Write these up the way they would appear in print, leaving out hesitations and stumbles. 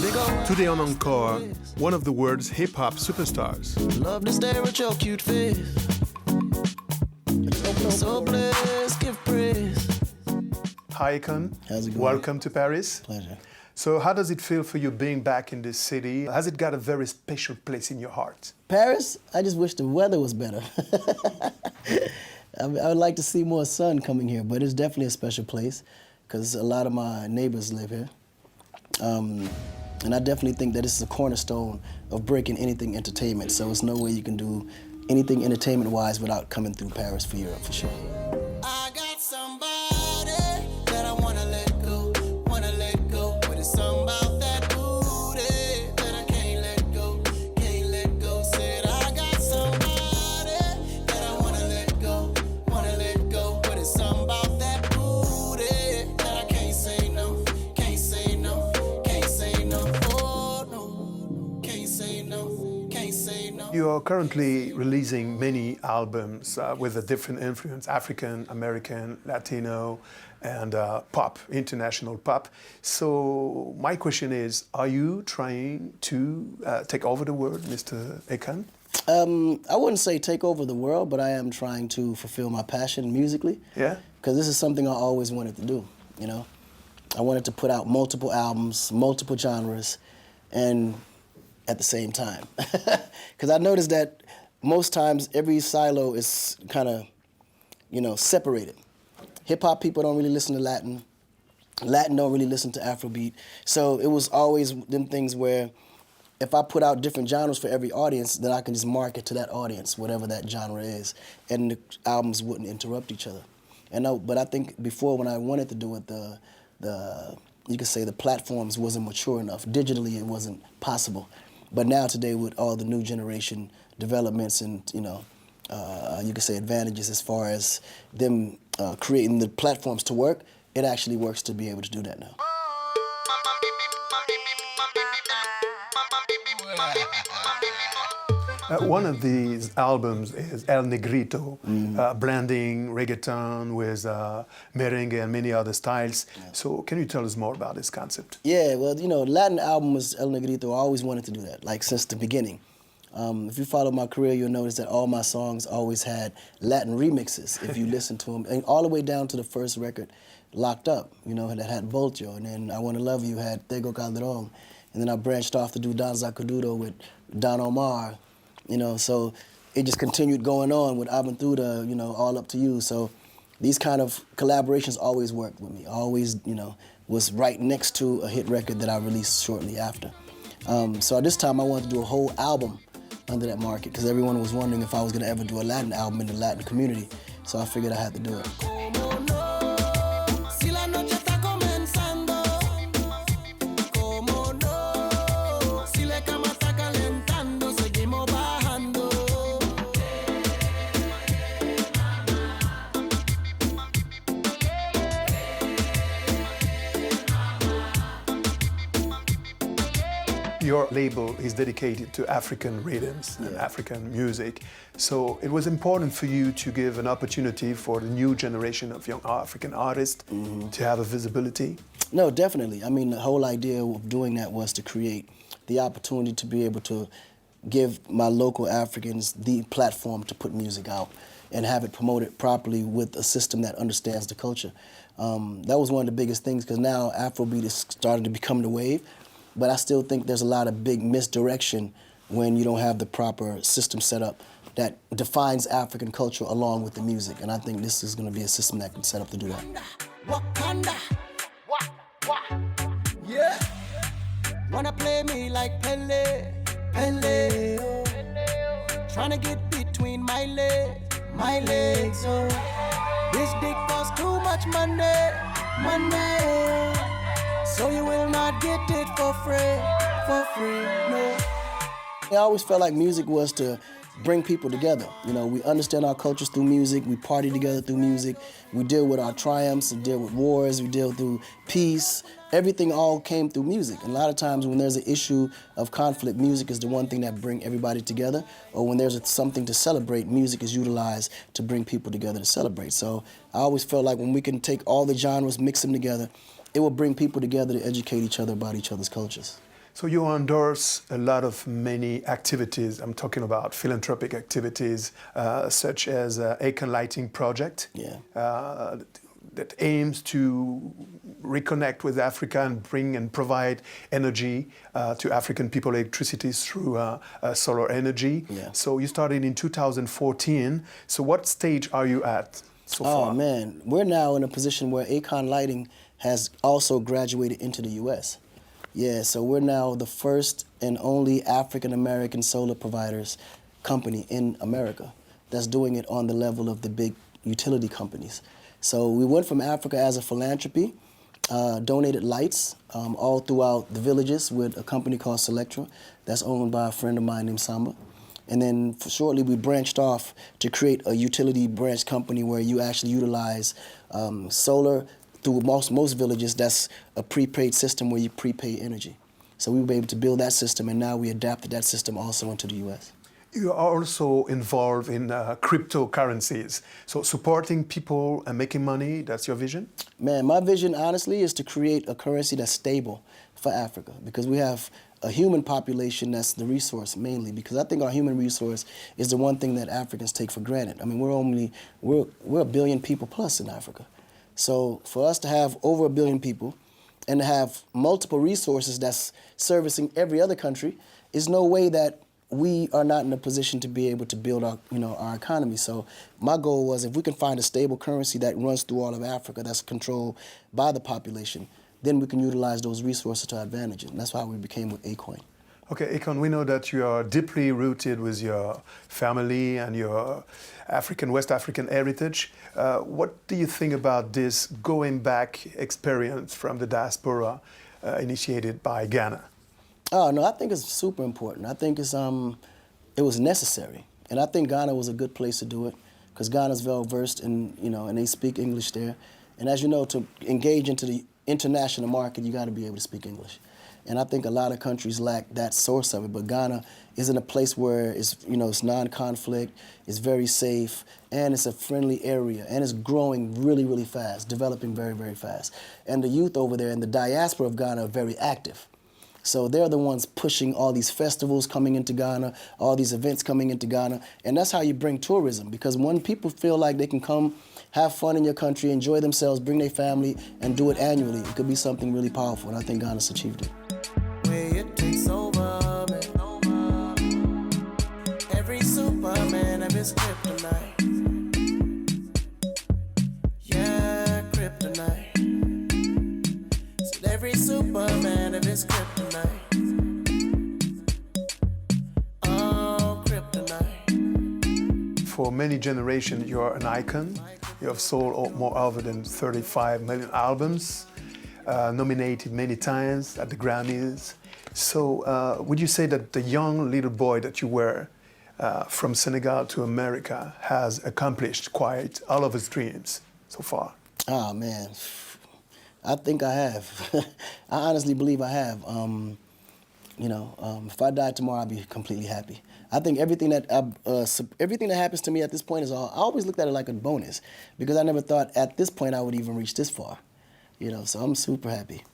Today on Encore, one of the world's hip-hop superstars. Love to stare at your cute face. So blessed, give praise. Hi, Akon. How's it going? Welcome to Paris. Pleasure. So how does it feel for you being back in this city? Has it got a very special place in your heart? Paris, I just wish the weather was better. I would like to see more sun coming here, but it's definitely a special place because a lot of my neighbors live here. And I definitely think that this is a cornerstone of breaking anything entertainment, so it's no way you can do anything entertainment-wise without coming through Paris for Europe, for sure. I got somebody that I wanna let go, but it's something about that booty that I can't let go. Said I got somebody that I wanna let go, but it's something about that booty that I can't say no, oh no, can't say no. You are currently releasing many albums with a different influence, African, American, Latino, and pop, international pop. So my question is, are you trying to take over the world, Mr. Akon? I wouldn't say take over the world, but I am trying to fulfill my passion musically. Yeah? Because this is something I always wanted to do, you know? I wanted to put out multiple albums, multiple genres, and at the same time. Because I noticed that most times every silo is kind of, you know, separated. Hip-hop people don't really listen to Latin. Latin don't really listen to Afrobeat. So it was always them things where if I put out different genres for every audience, then I can just market to that audience, whatever that genre is, and the albums wouldn't interrupt each other. But I think before, when I wanted to do it, you could say the platforms wasn't mature enough. Digitally, it wasn't possible. But now today, with all the new generation developments and, you know, you could say advantages as far as them creating the platforms to work, it actually works to be able to do that now. One of these albums is El Negrito, blending reggaeton with merengue and many other styles. Yeah. So can you tell us more about this concept? Yeah, well, you know, Latin album was El Negrito. I always wanted to do that, like since the beginning. If you follow my career, you'll notice that all my songs always had Latin remixes, if you listen to them, and all the way down to the first record, Locked Up, you know, that had Vulture, and then I Wanna Love You had Tego Calderon, and then I branched off to do Danza Kuduro with Don Omar, you know, so it just continued going on with Aventura, you know, All Up to You. So these kind of collaborations always worked with me. Always, you know, was right next to a hit record that I released shortly after. So at this time, I wanted to do a whole album under that market because everyone was wondering if I was going to ever do a Latin album in the Latin community. So I figured I had to do it. Your label is dedicated to African rhythms and African music. So it was important for you to give an opportunity for the new generation of young African artists to have a visibility? No, definitely. I mean, the whole idea of doing that was to create the opportunity to be able to give my local Africans the platform to put music out and have it promoted properly with a system that understands the culture. That was one of the biggest things because now Afrobeat is starting to become the wave. But I still think there's a lot of big misdirection when you don't have the proper system set up that defines African culture along with the music. And I think this is going to be a system that can set up to do that. Wakanda, yeah. Wanna play me like Pele, oh. Trying to get between my legs, oh. This dick costs too much money. So you will not get it for free, no. I always felt like music was to bring people together. You know, we understand our cultures through music, we party together through music, we deal with our triumphs, we deal with wars, we deal through peace. Everything all came through music. And a lot of times when there's an issue of conflict, music is the one thing that brings everybody together. Or when there's something to celebrate, music is utilized to bring people together to celebrate. So I always felt like when we can take all the genres, mix them together, it will bring people together to educate each other about each other's cultures. So you endorse a lot of many activities. I'm talking about philanthropic activities, such as Akon Lighting Project, that aims to reconnect with Africa and bring and provide energy to African people, electricity through solar energy. Yeah. So you started in 2014. So what stage are you at so far? Oh man, we're now in a position where Akon Lighting has also graduated into the U.S. Yeah, so we're now the first and only African-American solar providers company in America that's doing it on the level of the big utility companies. So we went from Africa as a philanthropy, donated lights all throughout the villages with a company called Selectra that's owned by a friend of mine named Samba. And then shortly we branched off to create a utility branch company where you actually utilize solar through most villages. That's a prepaid system where you prepay energy. So we were able to build that system, and now we adapted that system also into the U.S. You are also involved in cryptocurrencies. So supporting people and making money, that's your vision? Man, my vision, honestly, is to create a currency that's stable for Africa, because we have a human population that's the resource mainly, because I think our human resource is the one thing that Africans take for granted. I mean, we're a billion people plus in Africa. So for us to have over a billion people and to have multiple resources that's servicing every other country, is no way that we are not in a position to be able to build our economy. So my goal was, if we can find a stable currency that runs through all of Africa, that's controlled by the population, then we can utilize those resources to our advantage. And that's why we became with Akon. Okay, Akon, we know that you are deeply rooted with your family and your West African heritage. What do you think about this going back experience from the diaspora initiated by Ghana? Oh, no, I think it's super important. I think it was necessary. And I think Ghana was a good place to do it, because Ghana's well-versed in, and they speak English there. And as you know, to engage into the international market, you got to be able to speak English. And I think a lot of countries lack that source of it, but Ghana is in a place where it's non-conflict, it's very safe, and it's a friendly area, and it's growing really, really fast, developing very, very fast. And the youth over there and the diaspora of Ghana are very active. So they're the ones pushing all these festivals coming into Ghana, all these events coming into Ghana, and that's how you bring tourism, because when people feel like they can come, have fun in your country, enjoy themselves, bring their family, and do it annually, it could be something really powerful, and I think Ghana's achieved it. It takes over me. Every Superman of his kryptonite. Yeah, kryptonite. So every Superman of his kryptonite. Oh, kryptonite. For many generations, you are an icon. You have sold more than 35 million albums. Nominated many times at the Grammys. So would you say that the young little boy that you were from Senegal to America has accomplished quite all of his dreams so far? Oh, man. I think I have. I honestly believe I have. If I died tomorrow, I'd be completely happy. I think everything that happens to me at this point I always looked at it like a bonus, because I never thought at this point I would even reach this far. So I'm super happy.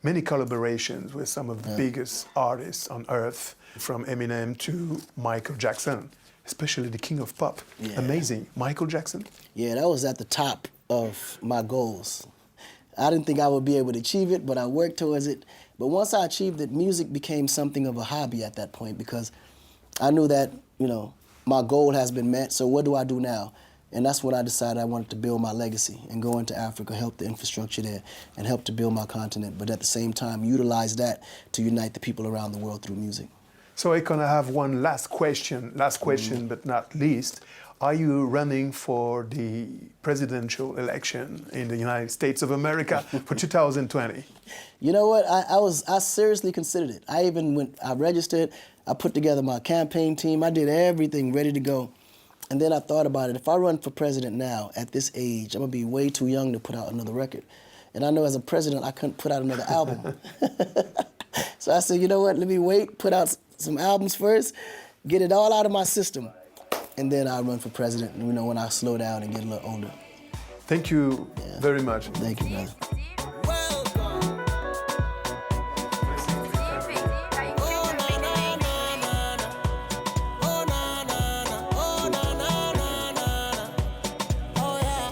Many collaborations with some of the biggest artists on earth, from Eminem to Michael Jackson, especially the king of pop. Yeah. Amazing. Michael Jackson? Yeah, that was at the top of my goals. I didn't think I would be able to achieve it, but I worked towards it. But once I achieved it, music became something of a hobby at that point, because I knew that, my goal has been met, so what do I do now? And that's when I decided I wanted to build my legacy and go into Africa, help the infrastructure there, and help to build my continent, but at the same time utilize that to unite the people around the world through music. So Akon, I have one last question, but not least. Are you running for the presidential election in the United States of America for 2020? You know what? I seriously considered it. I registered, I put together my campaign team, I did everything ready to go. And then I thought about it. If I run for president now, at this age, I'm going to be way too young to put out another record. And I know as a president, I couldn't put out another album. So I said, you know what, let me wait, put out some albums first, get it all out of my system, and then I'll run for president, when I slow down and get a little older. Thank you very much. Thank you, brother.